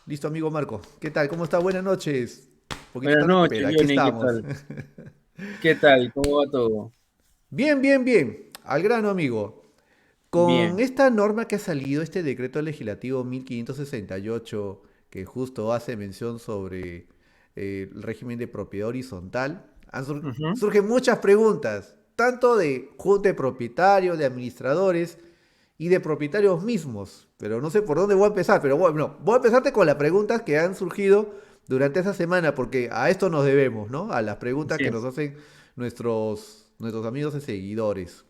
Listo, amigo Marco. ¿Qué tal? ¿Cómo está? Buenas noches. Un poquito Buenas tarde, noches, pero aquí Johnny, ¿qué estamos. tal? ¿Qué tal? ¿Cómo va todo? Bien, bien, bien. Al grano, amigo. Con Bien. esta norma que ha salido, este decreto legislativo 1568, que justo hace mención sobre el régimen de propiedad horizontal, Ujú. surgen muchas preguntas, tanto de junta de propietarios, de administradores y de propietarios mismos. Pero no sé por dónde voy a empezar, pero bueno, voy a empezarte con las preguntas que han surgido durante esta semana, porque a esto nos debemos, ¿no? A las preguntas Así que nos es. hacen nuestros amigos y seguidores.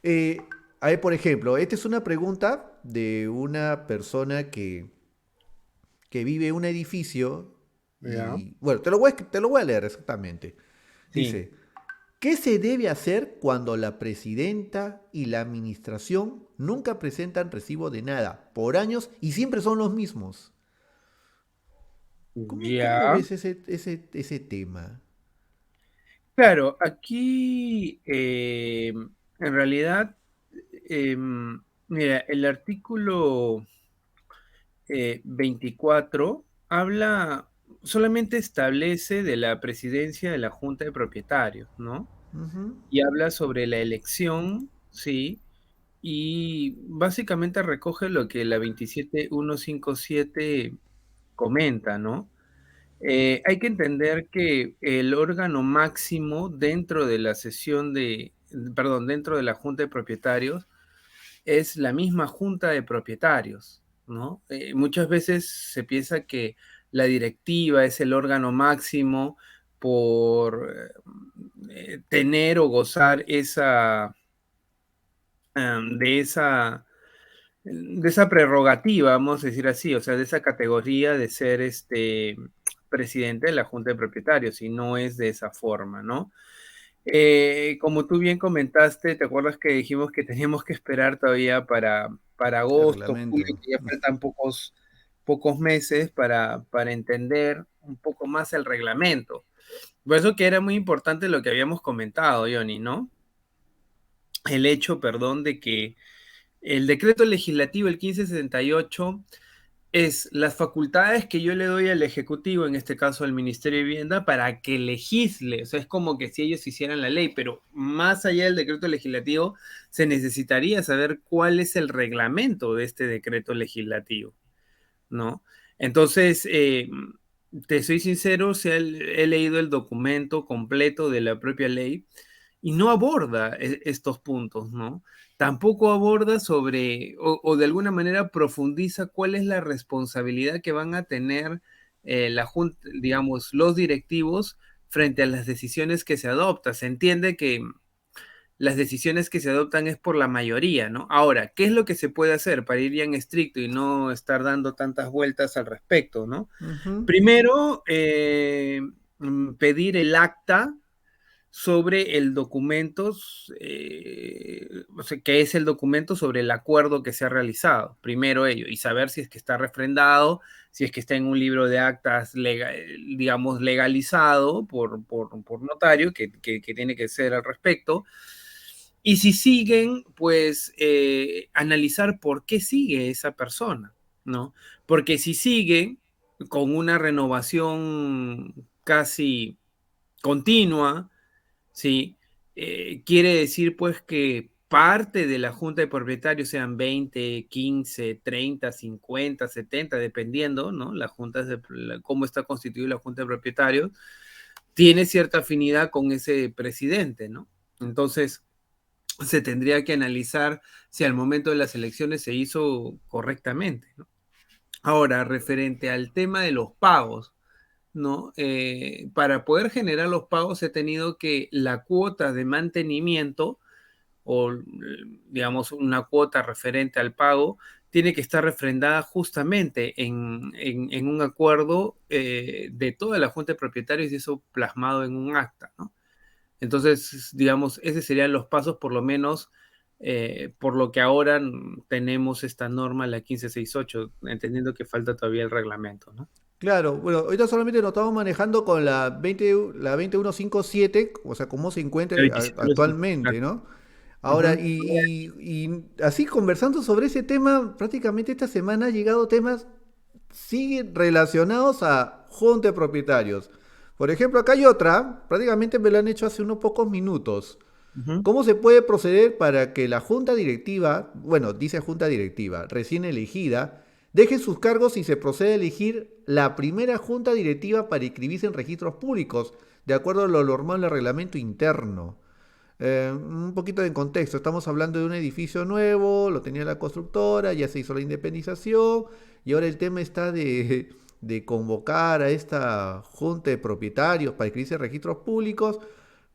Eh, a ver, por ejemplo, esta es una pregunta de una persona que vive en un edificio Ya. y, bueno, te lo voy a leer exactamente. Sí. Dice, ¿qué se debe hacer cuando la presidenta y la administración nunca presentan recibo de nada por años y siempre son los mismos? ¿Cómo lo Ya. ves ese tema? Claro, aquí en realidad, mira, el artículo 24 habla, solamente establece de la presidencia de la Junta de Propietarios, ¿no? Ujú. Y habla sobre la elección, ¿sí? Y básicamente recoge lo que la 27157 comenta, ¿no? Hay que entender que el órgano máximo dentro de la sesión de, perdón, dentro de la junta de propietarios es la misma junta de propietarios, ¿no? Muchas veces se piensa que la directiva es el órgano máximo por tener o gozar de esa prerrogativa, vamos a decir así, o sea, de esa categoría de ser presidente de la Junta de Propietarios, y no es de esa forma, ¿no? Como tú bien comentaste, ¿te acuerdas que dijimos que teníamos que esperar todavía para El agosto, julio, reglamento. que ya faltan pocos meses para entender un poco más el reglamento? Por eso que era muy importante lo que habíamos comentado, Johnny, ¿no? El hecho, perdón, de que el decreto legislativo, el 1568, es las facultades que yo le doy al Ejecutivo, en este caso al Ministerio de Vivienda, para que legisle. O sea, es como que si ellos hicieran la ley, pero más allá del decreto legislativo, se necesitaría saber cuál es el reglamento de este decreto legislativo, ¿no? Entonces, te soy sincero, o sea, he leído el documento completo de la propia ley y no aborda estos puntos, ¿no? Tampoco aborda sobre, o de alguna manera profundiza cuál es la responsabilidad que van a tener la junta, digamos, los directivos frente a las decisiones que se adoptan. Se entiende que las decisiones que se adoptan es por la mayoría, ¿no? Ahora, ¿qué es lo que se puede hacer para ir bien estricto y no estar dando tantas vueltas al respecto, ¿no? Ujú. Primero, pedir el acta sobre el documento, o sea, que es el documento sobre el acuerdo que se ha realizado, primero ello, y saber si es que está refrendado, si es que está en un libro de actas, digamos, legalizado por notario, que tiene que ser al respecto. Y si siguen, pues analizar por qué sigue esa persona, ¿no? Porque si sigue con una renovación casi continua, ¿sí? Quiere decir pues que parte de la junta de propietarios, sean 20, 15, 30, 50, 70, dependiendo, ¿no? La junta cómo está constituida la junta de propietarios, tiene cierta afinidad con ese presidente, ¿no? Entonces, se tendría que analizar si al momento de las elecciones se hizo correctamente, ¿no? Ahora, referente al tema de los pagos, ¿no? Para poder generar los pagos he tenido que la cuota de mantenimiento o, digamos, una cuota referente al pago tiene que estar refrendada justamente en un acuerdo de toda la Junta de Propietarios y eso plasmado en un acta, ¿no? Entonces, digamos, esos serían los pasos, por lo menos, por lo que ahora tenemos esta norma, la 1568, entendiendo que falta todavía el reglamento, ¿no? Claro, bueno, ahorita solamente nos estamos manejando con la 21157, o sea, cómo se encuentra La 27 actualmente, ¿no? Ahora, Ujú. y así conversando sobre ese tema, prácticamente esta semana ha llegado temas, siguen relacionados a junta de propietarios. Por ejemplo, acá hay otra, prácticamente me lo han hecho hace unos pocos minutos. Ujú. ¿Cómo se puede proceder para que la junta directiva, bueno, dice junta directiva, recién elegida, deje sus cargos y se proceda a elegir la primera junta directiva para inscribirse en registros públicos, de acuerdo a lo normal del reglamento interno? Un poquito de contexto, estamos hablando de un edificio nuevo, lo tenía la constructora, ya se hizo la independización y ahora el tema está de convocar a esta junta de propietarios para inscribirse en registros públicos,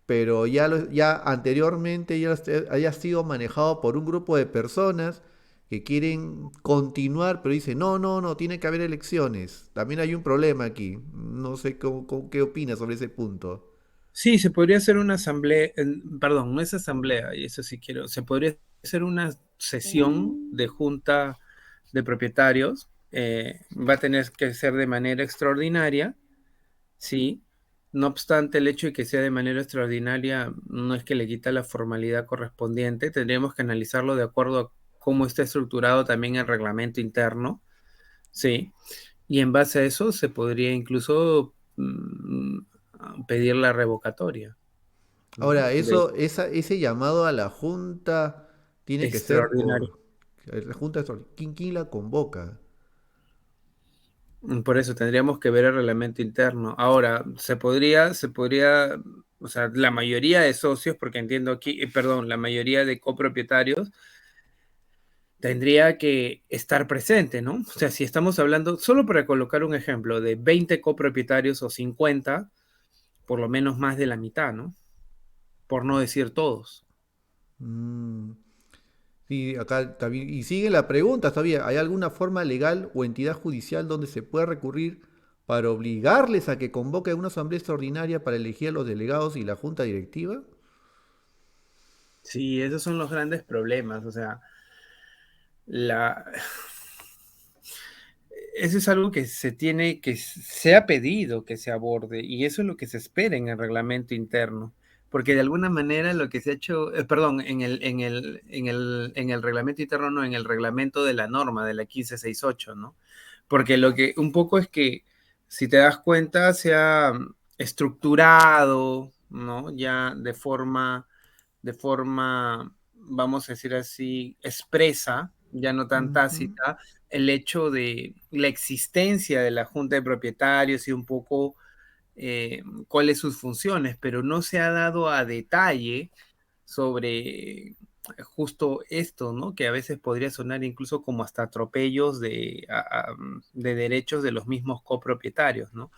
pero ya anteriormente ya haya sido manejado por un grupo de personas que quieren continuar, pero dicen, no, no, no, tiene que haber elecciones. También hay un problema aquí. No sé qué opinas sobre ese punto. Sí, se podría hacer una asamblea, perdón, no es asamblea, y eso sí quiero, se podría hacer una sesión de junta de propietarios, va a tener que ser de manera extraordinaria, sí, no obstante el hecho de que sea de manera extraordinaria no es que le quita la formalidad correspondiente, tendríamos que analizarlo de acuerdo a cómo está estructurado también el reglamento interno, sí, y en base a eso se podría incluso pedir la revocatoria. ¿No? Ahora, De ese llamado a la Junta tiene que ser extraordinario. por la Junta. ¿Quién la convoca? Por eso tendríamos que ver el reglamento interno. Ahora, o sea, la mayoría de socios, porque entiendo aquí, perdón, la mayoría de copropietarios tendría que estar presente, ¿no? O sea, si estamos hablando, solo para colocar un ejemplo, de 20 copropietarios o 50, por lo menos más de la mitad, ¿no? Por no decir todos. Mm, sí, acá también. Y sigue la pregunta todavía. ¿Hay alguna forma legal o entidad judicial donde se pueda recurrir para obligarles a que convoquen una asamblea extraordinaria para elegir a los delegados y la junta directiva? Sí, esos son los grandes problemas. O sea, la, eso es algo que se ha pedido que se aborde y eso es lo que se espera en el reglamento interno, porque de alguna manera lo que se ha hecho, perdón, en el reglamento interno, no, en el reglamento de la norma de la 1568, ¿no? Porque lo que un poco es que, si te das cuenta, se ha estructurado, ¿no? Ya vamos a decir así, expresa, ya no tan Ujú, tácita, el hecho de la existencia de la junta de propietarios y un poco cuáles sus funciones, pero no se ha dado a detalle sobre justo esto, ¿no? Que a veces podría sonar incluso como hasta atropellos de derechos de los mismos copropietarios, ¿no?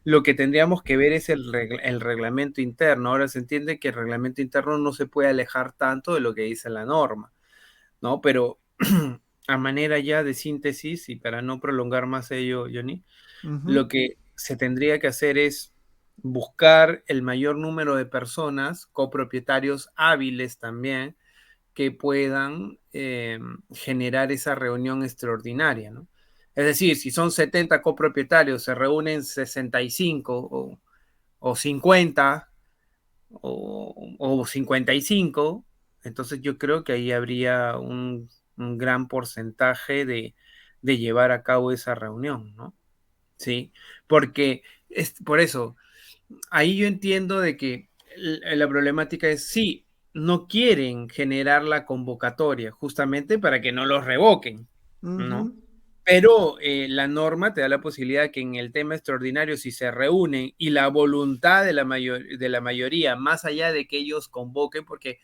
Lo que tendríamos que ver es el reglamento interno. Ahora se entiende que el reglamento interno no se puede alejar tanto de lo que dice la norma, ¿no? Pero a manera ya de síntesis y para no prolongar más ello, Johnny, ujú. lo que se tendría que hacer es buscar el mayor número de personas, copropietarios hábiles también, que puedan generar esa reunión extraordinaria, ¿no? Es decir, si son 70 copropietarios, se reúnen 65 o 50 o 55, entonces yo creo que ahí habría un gran porcentaje de llevar a cabo esa reunión, ¿no? Sí, porque es por eso, ahí yo entiendo de que la problemática es sí, no quieren generar la convocatoria justamente para que no los revoquen, ¿no? Ujú. Pero la norma te da la posibilidad que en el tema extraordinario, si se reúnen y la voluntad de la mayoría, más allá de que ellos convoquen, porque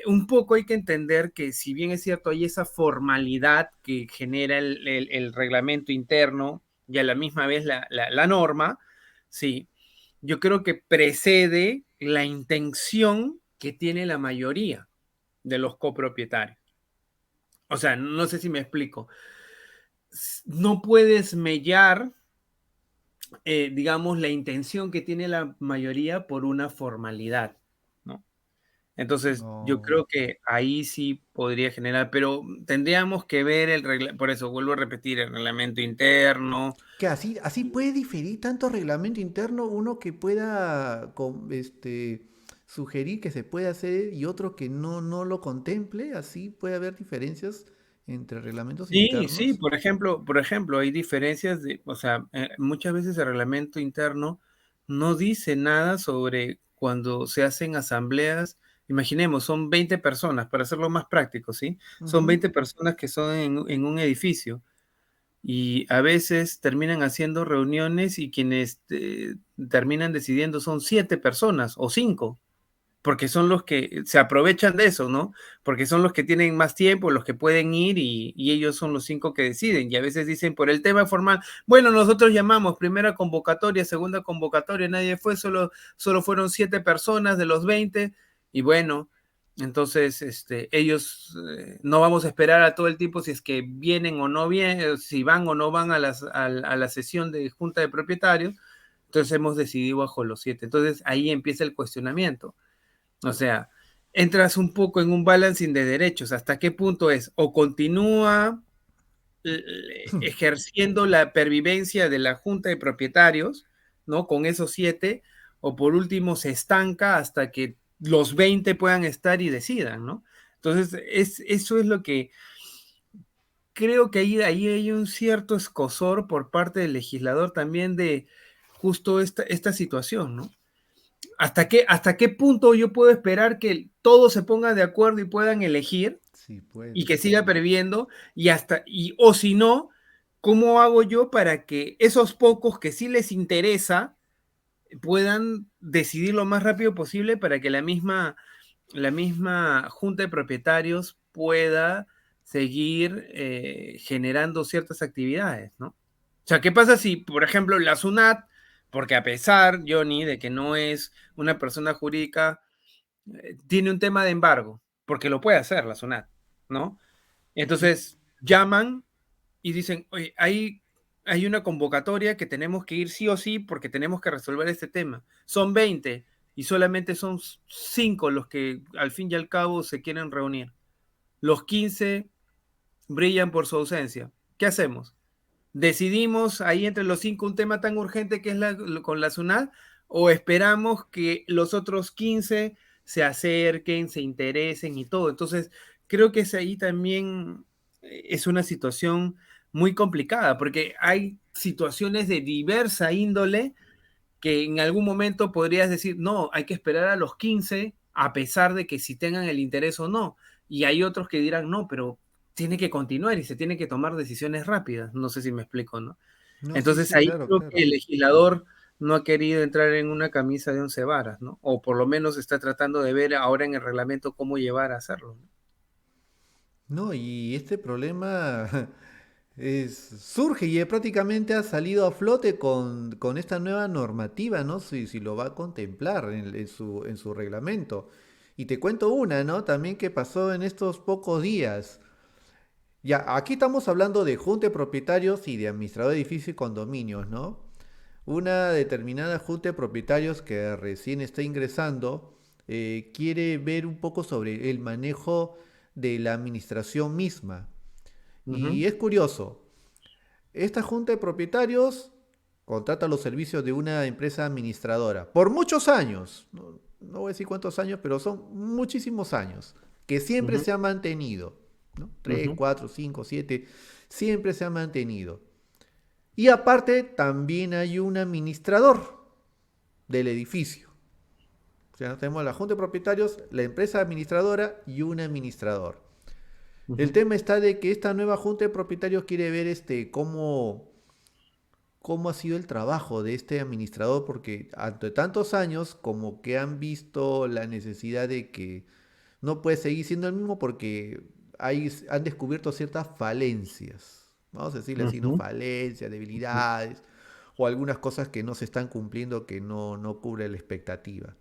un poco hay que entender que si bien es cierto, hay esa formalidad que genera el reglamento interno y a la misma vez la norma, sí, yo creo que precede la intención que tiene la mayoría de los copropietarios. O sea, no sé si me explico. No puedes mellar, digamos, la intención que tiene la mayoría por una formalidad, ¿no? Entonces, yo No. creo que ahí sí podría generar, pero tendríamos que ver por eso vuelvo a repetir, el reglamento interno. Que así puede diferir tanto reglamento interno, uno que pueda sugerir que se puede hacer y otro que no lo contemple, así puede haber diferencias entre reglamentos Sí, sí, internos. por ejemplo, hay diferencias o sea, muchas veces el reglamento interno no dice nada sobre cuando se hacen asambleas. Imaginemos, son 20 personas, para hacerlo más práctico, ¿sí? Son Ujú. 20 personas que son en un edificio y a veces terminan haciendo reuniones y quienes terminan decidiendo son 7 personas o 5 porque son los que se aprovechan de eso, ¿no? Porque son los que tienen más tiempo, los que pueden ir y ellos son los 5 que deciden. Y a veces dicen por el tema formal, bueno, nosotros llamamos primera convocatoria, segunda convocatoria, nadie fue, solo fueron 7 personas de los 20 y bueno, entonces no vamos a esperar a todo el tiempo si es que vienen o no vienen, si van o no van a la sesión de junta de propietarios, entonces hemos decidido bajo los 7. Entonces ahí empieza el cuestionamiento. O sea, entras un poco en un balancing de derechos. ¿Hasta qué punto es? O continúa ejerciendo la pervivencia de la junta de propietarios, ¿no? Con esos 7, o por último se estanca hasta que los 20 puedan estar y decidan, ¿no? Entonces, eso es lo que creo que ahí hay un cierto escozor por parte del legislador también de justo esta situación, ¿no? Hasta qué punto yo puedo esperar que todos se pongan de acuerdo y puedan elegir Sí, y pues. que siga previendo o si no, ¿cómo hago yo para que esos pocos que sí les interesa puedan decidir lo más rápido posible para que la misma junta de propietarios pueda seguir generando ciertas actividades, ¿no? O sea, ¿qué pasa si, por ejemplo, la SUNAT, porque a pesar, Johnny, de que no es una persona jurídica, tiene un tema de embargo, porque lo puede hacer la SUNAT, ¿no? Entonces llaman y dicen, oye, hay una convocatoria que tenemos que ir sí o sí porque tenemos que resolver este tema. Son 20 y solamente son 5 los que al fin y al cabo se quieren reunir. Los 15 brillan por su ausencia. ¿Qué hacemos? ¿Decidimos ahí entre los 5 un tema tan urgente que es con la SUNAT o esperamos que los otros 15 se acerquen, se interesen y todo? Entonces, creo que es ahí también es una situación muy complicada porque hay situaciones de diversa índole que en algún momento podrías decir, no, hay que esperar a los 15 a pesar de que si tengan el interés o no. Y hay otros que dirán, no, pero tiene que continuar y se tiene que tomar decisiones rápidas. No sé si me explico, ¿no? No, sí, Entonces sí, ahí claro, creo que claro. el legislador no ha querido entrar en una camisa de 11 varas, ¿no? O por lo menos está tratando de ver ahora en el reglamento cómo llevar a hacerlo, ¿no? No, y este problema surge y prácticamente ha salido a flote con esta nueva normativa, ¿no? Si lo va a contemplar en su reglamento. Y te cuento una, ¿no? También que pasó en estos pocos días. Ya, aquí estamos hablando de junta de propietarios y de administrador de edificios y condominios, ¿no? Una determinada junta de propietarios que recién está ingresando quiere ver un poco sobre el manejo de la administración misma. Ujú, Y es curioso, esta junta de propietarios contrata los servicios de una empresa administradora por muchos años, no voy a decir cuántos años, pero son muchísimos años, que siempre ujú, se ha mantenido, ¿no? 3, ujú, 4, 5, 7, siempre se ha mantenido. Y aparte también hay un administrador del edificio. O sea, tenemos la junta de propietarios, la empresa administradora y un administrador. El ujú, tema está de que esta nueva junta de propietarios quiere ver cómo ha sido el trabajo de este administrador, porque ante tantos años como que han visto la necesidad de que no puede seguir siendo el mismo porque han descubierto ciertas falencias, vamos a decirle así, ¿no? ujú, Falencias, debilidades o algunas cosas que no se están cumpliendo que no cubre la expectativa.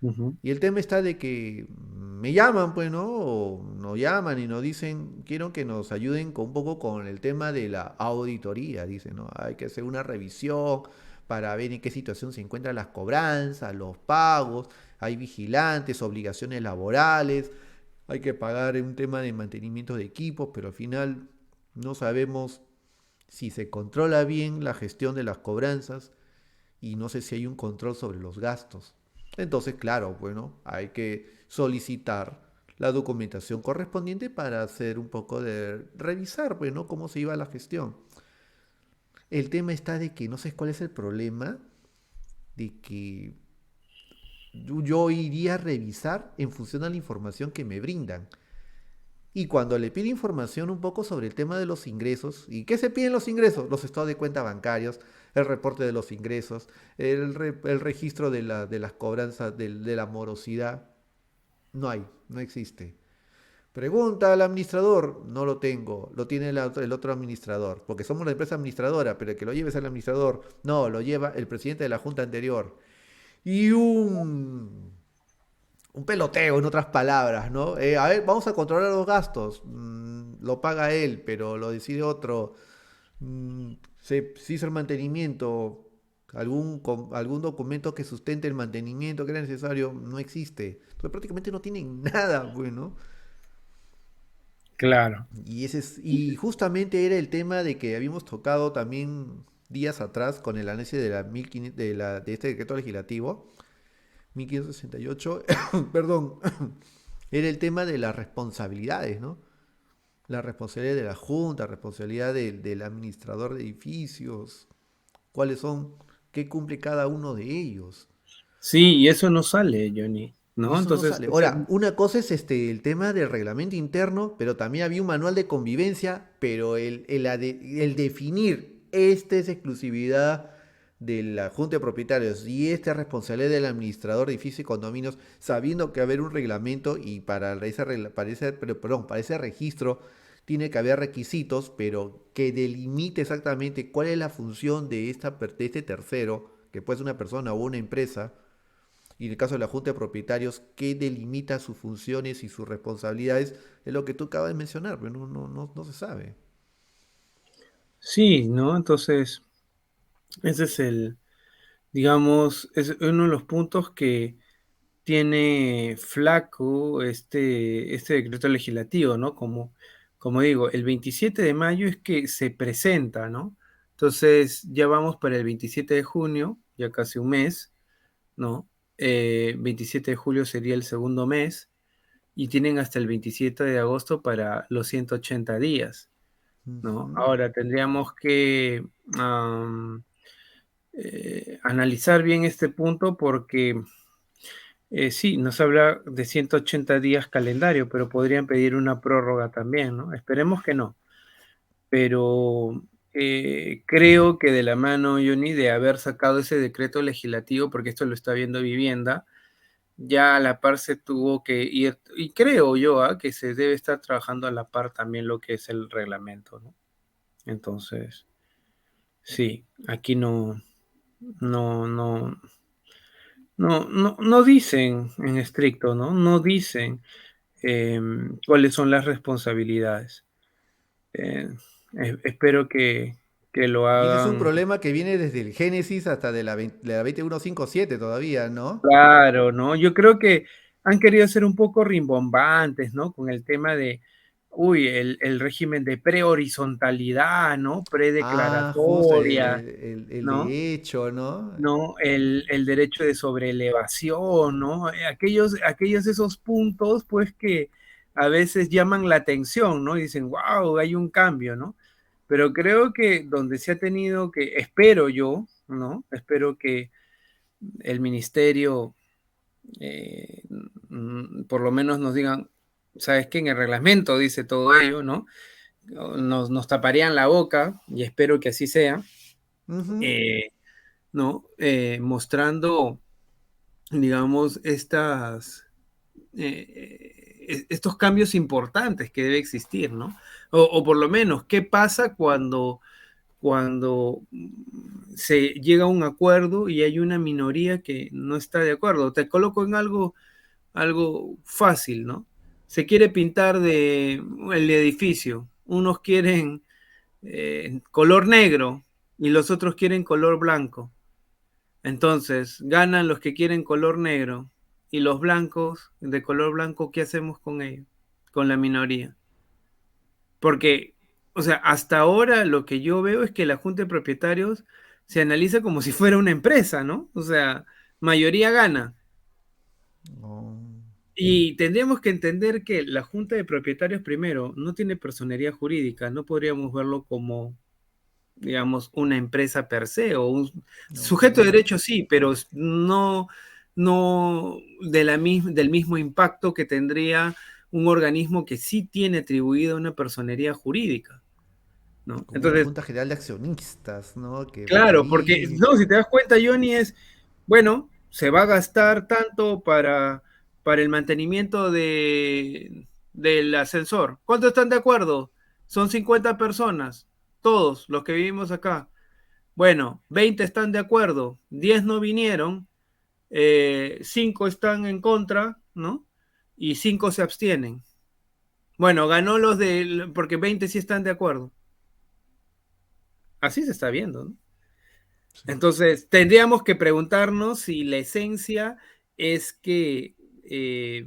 ujú, Y el tema está de que me llaman, pues, ¿no? O nos llaman y nos dicen, quiero que nos ayuden con un poco con el tema de la auditoría, dicen, ¿no? Hay que hacer una revisión para ver en qué situación se encuentran las cobranzas, los pagos, hay vigilantes, obligaciones laborales, hay que pagar un tema de mantenimiento de equipos, pero al final no sabemos si se controla bien la gestión de las cobranzas y no sé si hay un control sobre los gastos. Entonces, claro, bueno, hay que solicitar la documentación correspondiente para hacer un poco de revisar, pues, ¿no? Cómo se iba la gestión. El tema está de que no sé cuál es el problema, de que yo iría a revisar en función a la información que me brindan. Y cuando le pido información un poco sobre el tema de los ingresos, ¿y qué se piden los ingresos? Los estados de cuenta bancarios, el reporte de los ingresos, el registro de las cobranzas, de la morosidad. No hay, no existe. Pregunta al administrador, no lo tengo, lo tiene el otro administrador, porque somos la empresa administradora, pero el que lo lleve es el administrador. No, lo lleva el presidente de la junta anterior. Y un peloteo, en otras palabras, ¿no? A ver, vamos a controlar los gastos. Lo paga él, pero lo decide otro. Se hizo el mantenimiento. Algún documento que sustente el mantenimiento que era necesario no existe. Entonces prácticamente no tienen nada, bueno. Claro. Y justamente era el tema de que habíamos tocado también días atrás con el análisis de, la 1500 de este decreto legislativo, 1568, perdón, era el tema de las responsabilidades, ¿no? La responsabilidad de la Junta, responsabilidad del administrador de edificios, cuáles son, qué cumple cada uno de ellos. Sí, y eso no sale, Johnny, Y ¿no? eso no Entonces, sale. Ahora, una cosa es el tema del reglamento interno, pero también había un manual de convivencia, pero el definir esta es exclusividad de la Junta de Propietarios y esta es responsabilidad del administrador de edificios y condominios, sabiendo que va a haber un reglamento y para ese registro tiene que haber requisitos, pero que delimite exactamente cuál es la función de este tercero, que puede ser una persona o una empresa, y en el caso de la Junta de Propietarios, qué delimita sus funciones y sus responsabilidades, es lo que tú acabas de mencionar, pero no se sabe. sí, ¿no? Entonces, ese es digamos, es uno de los puntos que tiene flaco este decreto legislativo, ¿no? Como digo, el 27 de mayo es que se presenta, ¿no? Entonces, ya vamos para el 27 de junio, ya casi un mes, ¿no? 27 de julio sería el segundo mes y tienen hasta el 27 de agosto para los 180 días, ¿no? Ujú. Ahora tendríamos que analizar bien este punto porque sí, nos habla de 180 días calendario, pero podrían pedir una prórroga también, ¿no? Esperemos que no, pero creo que de la mano, Johnny, de haber sacado ese decreto legislativo, porque esto lo está viendo Vivienda, ya a la par se tuvo que ir, y creo yo que se debe estar trabajando a la par también lo que es el reglamento, ¿no? Entonces, sí, aquí no, no, no dicen en estricto, ¿no? No dicen cuáles son las responsabilidades. Eh, espero que lo Y ese es un hagan. problema que viene desde el Génesis hasta de la 21157 todavía, ¿no? Claro, ¿no? Yo creo que han querido ser un poco rimbombantes, ¿no? Con el tema de, uy, el régimen de prehorizontalidad, ¿no? Ah, justo, Predeclaratoria, el ¿no? de hecho, ¿no? ¿No? El derecho de sobreelevación, ¿no? Aquellos esos puntos, pues, que a veces llaman la atención, ¿no? Y dicen, wow, hay un cambio, ¿no? Pero creo que donde se ha tenido que, espero yo, ¿no? Espero que el ministerio por lo menos nos digan, sabes que en el reglamento dice todo ello, ¿no? Nos taparían la boca y espero que así sea, Ujú. eh, ¿no? Mostrando, digamos, estos cambios importantes que debe existir, ¿no? O por lo menos, ¿qué pasa cuando se llega a un acuerdo y hay una minoría que no está de acuerdo? Te coloco en algo fácil, ¿no? Se quiere pintar de el edificio. Unos quieren color negro y los otros quieren color blanco. Entonces, ganan los que quieren color negro y los blancos de color blanco, ¿qué hacemos con ellos? Con la minoría. Porque, o sea, hasta ahora lo que yo veo es que la Junta de Propietarios se analiza como si fuera una empresa, ¿no? O sea, mayoría gana. Oh. Y tendríamos que entender que la Junta de Propietarios, primero, no tiene personería jurídica, no podríamos verlo como, digamos, una empresa per se o un Ok. sujeto de derecho sí, pero no, no del mismo impacto que tendría un organismo que sí tiene atribuida una personería jurídica, ¿no? Como una Entonces, junta general de accionistas, ¿no? Que por claro, porque ahí. no, si te das cuenta, Johnny, es, bueno, se va a gastar tanto para el mantenimiento del ascensor. ¿Cuántos están de acuerdo? Son 50 personas, todos los que vivimos acá. Bueno, 20 están de acuerdo, 10 no vinieron, 5 están en contra, ¿no? Y 5 se abstienen. Bueno, ganó los de, porque 20 sí están de acuerdo. Así se está viendo, ¿no? Sí. Entonces, tendríamos que preguntarnos si la esencia es que eh,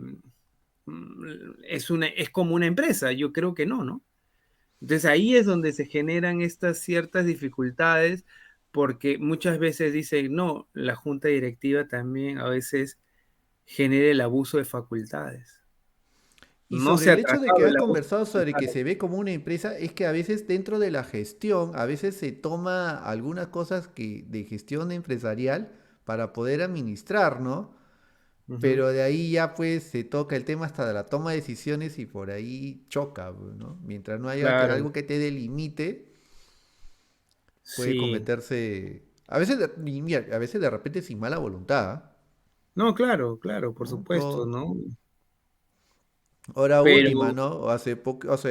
es como una empresa. Yo creo que no, ¿no? Entonces ahí es donde se generan estas ciertas dificultades porque muchas veces dicen, no, la junta directiva también a veces genera el abuso de facultades. Y No sobre se ha el hecho de tratado que has el abuso conversado de sobre que facultades. se ve como una empresa, es que a veces dentro de la gestión, a veces se toma algunas cosas que, de gestión empresarial para poder administrar, ¿no? Ujú. Pero de ahí ya pues se toca el tema hasta de la toma de decisiones y por ahí choca, pues, ¿no? Mientras no haya Claro, algo que te delimite, puede sí. cometerse, a veces, y mira, a veces de repente sin mala voluntad, ¿ah? No, claro, claro, por ¿No? supuesto, ¿no? Hora última, Pero, ¿no? Hace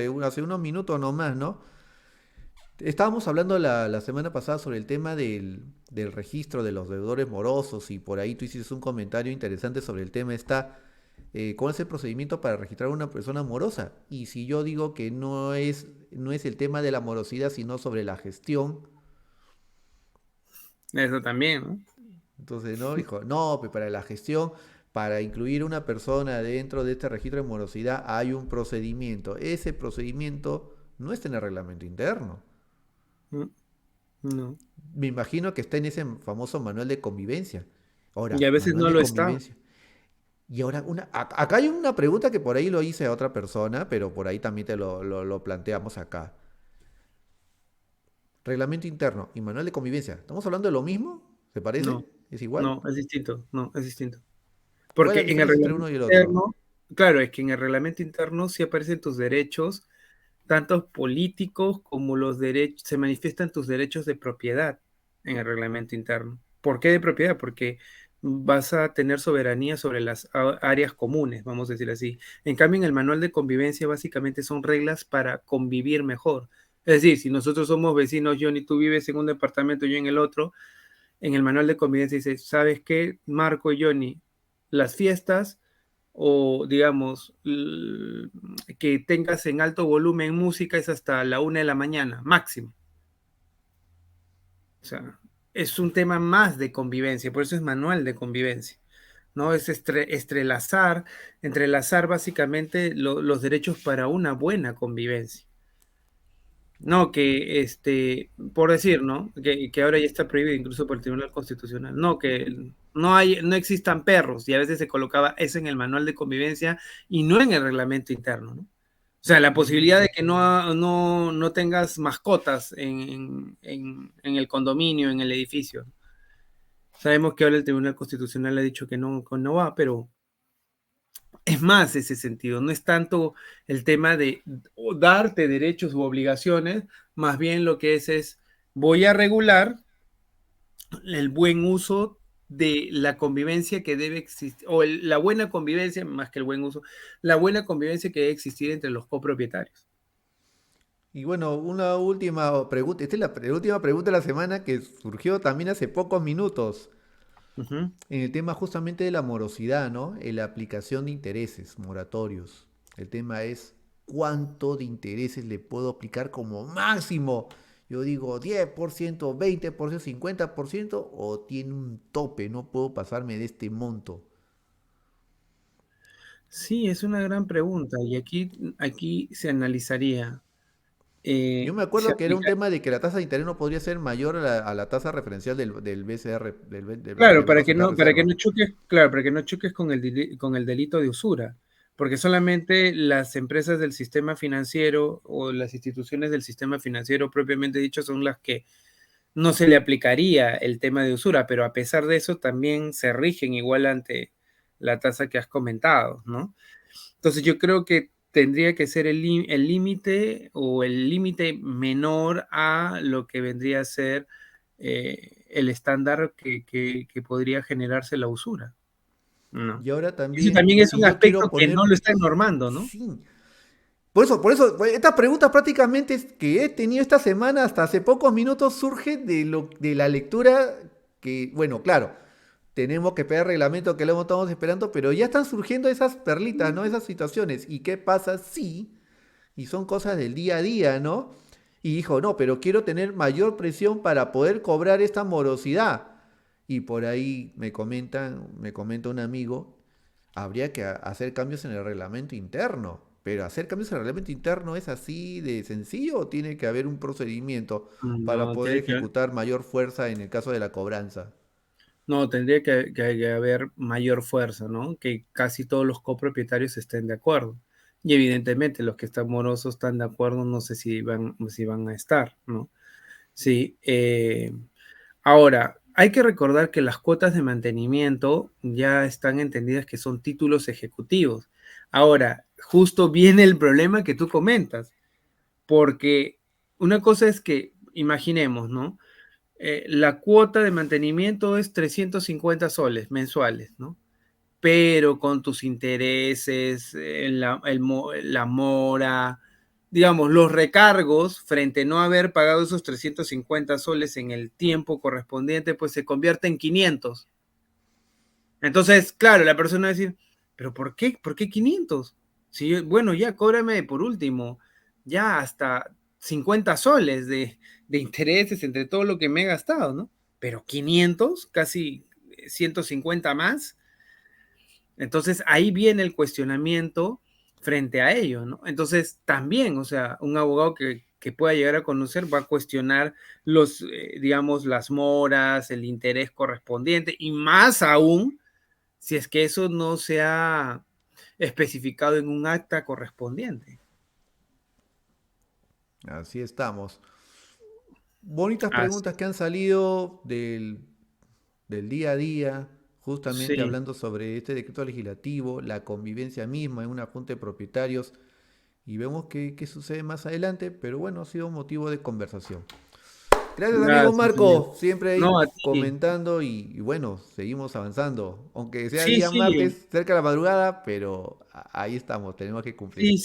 unos minutos nomás, ¿no? Estábamos hablando la semana pasada sobre el tema del registro de los deudores morosos y por ahí tú hiciste un comentario interesante sobre el tema está, ¿cuál es el procedimiento para registrar a una persona morosa? Y si yo digo que no es el tema de la morosidad, sino sobre la gestión, eso también, ¿no? entonces, ¿no? Dijo, no, pues para la gestión, para incluir una persona dentro de este registro de morosidad hay un procedimiento. Ese procedimiento no está en el reglamento interno. Mm, no. Me imagino que está en ese famoso manual de convivencia. Y Ahora, a veces manual no de lo está. convivencia. Y ahora, acá hay una pregunta que por ahí lo hice a otra persona, pero por ahí también te lo planteamos acá. Reglamento interno y manual de convivencia. ¿Estamos hablando de lo mismo? ¿Se No, parece? ¿Es igual? no, es distinto, no, es distinto. ¿Cuál es Porque la en el diferencia entre reglamento uno y el otro? interno, claro, es que en el reglamento interno sí aparecen tus derechos, tanto políticos como los derechos, se manifiestan tus derechos de propiedad en el reglamento interno. ¿Por qué de propiedad? Porque vas a tener soberanía sobre las áreas comunes, vamos a decir así. En cambio, en el manual de convivencia básicamente son reglas para convivir mejor. Es decir, si nosotros somos vecinos, Johnny, tú vives en un departamento, yo en el otro, en el manual de convivencia dice, ¿sabes qué, Marco y Johnny? Las fiestas o digamos que tengas en alto volumen música es hasta la 1 de la mañana, máximo. O sea, es un tema más de convivencia, por eso es manual de convivencia. ¿No? Es entrelazar básicamente los derechos para una buena convivencia. No, que por decir, ¿no? Que ahora ya está prohibido incluso por el Tribunal Constitucional. No, que no existan perros, y a veces se colocaba eso en el manual de convivencia y no en el reglamento interno, ¿no? O sea, la posibilidad Mm. de que no tengas mascotas en el condominio, en el edificio. Sabemos que ahora el Tribunal Constitucional ha dicho que no va, pero es más ese sentido, no es tanto el tema de darte derechos u obligaciones, más bien lo que es voy a regular el buen uso de la convivencia que debe existir, o la buena convivencia, más que el buen uso, la buena convivencia que debe existir entre los copropietarios. Y bueno, una última pregunta. Esta es la última pregunta de la semana que surgió también hace pocos minutos. Ujú. En el tema justamente de la morosidad, ¿no? En la aplicación de intereses moratorios. El tema es cuánto de intereses le puedo aplicar como máximo. Yo digo 10%, 20%, 50% o tiene un tope, no puedo pasarme de este monto. Sí, es una gran pregunta y aquí se analizaría. Yo me se acuerdo que era un aplica. tema de que la tasa de interés no podría ser mayor a la tasa referencial del BCR, Claro, del Banco Central de para que Reserva. no choques, claro, para que no choques con con el delito de usura, porque solamente las empresas del sistema financiero o las instituciones del sistema financiero propiamente dicho son las que no se le aplicaría el tema de usura, pero a pesar de eso también se rigen igual ante la tasa que has comentado, ¿no? Entonces yo creo que tendría que ser el límite o el límite menor a lo que vendría a ser el estándar que podría generarse la usura, ¿no? Y ahora Eso también, también es si un yo aspecto quiero que no poner, lo están normando, ¿no? sí. Por eso, pues, estas preguntas prácticamente que he tenido esta semana, hasta hace pocos minutos, surgen de la lectura que, bueno, claro, tenemos que esperar el reglamento que lo estamos esperando, pero ya están surgiendo esas perlitas, ¿no? Esas situaciones. ¿Y qué pasa si? Y son cosas del día a día, ¿no? Y dijo, no, pero quiero tener mayor presión para poder cobrar esta morosidad. Y por ahí me comenta un amigo, habría que hacer cambios en el reglamento interno. Pero hacer cambios en el reglamento interno es así de sencillo o tiene que haber un procedimiento para No, poder ejecutar mayor fuerza en el caso de la cobranza. no, tendría que haber mayor fuerza, ¿no? Que casi todos los copropietarios estén de acuerdo. Y evidentemente los que están morosos están de acuerdo, no sé si van a estar, ¿no? Sí. Ahora, hay que recordar que las cuotas de mantenimiento ya están entendidas que son títulos ejecutivos. Ahora, justo viene el problema que tú comentas, porque una cosa es que, imaginemos, ¿no? La cuota de mantenimiento es 350 soles mensuales, ¿no? Pero con tus intereses, la mora, digamos, los recargos, frente a no haber pagado esos 350 soles en el tiempo correspondiente, pues se convierte en 500. Entonces, claro, la persona va a decir, pero ¿por qué? ¿Por qué 500? Si bueno, ya cóbrame por último, ya hasta 50 soles de intereses entre todo lo que me he gastado, ¿no? Pero 500, casi 150 más. Entonces ahí viene el cuestionamiento frente a ello, ¿no? Entonces también, o sea, un abogado que pueda llegar a conocer va a cuestionar digamos, las moras, el interés correspondiente y más aún si es que eso no se ha especificado en un acta correspondiente. Así estamos. Bonitas Así, preguntas que han salido del día a día, justamente sí, hablando sobre este decreto legislativo, la convivencia misma en una junta de propietarios y vemos qué sucede más adelante, pero bueno, ha sido motivo de conversación. Gracias amigo gracias, amigo. Marco, siempre No, ahí a ti. comentando y bueno, seguimos avanzando, aunque sea Sí, día sí, martes, cerca de la madrugada, pero ahí estamos, tenemos que cumplir. sí,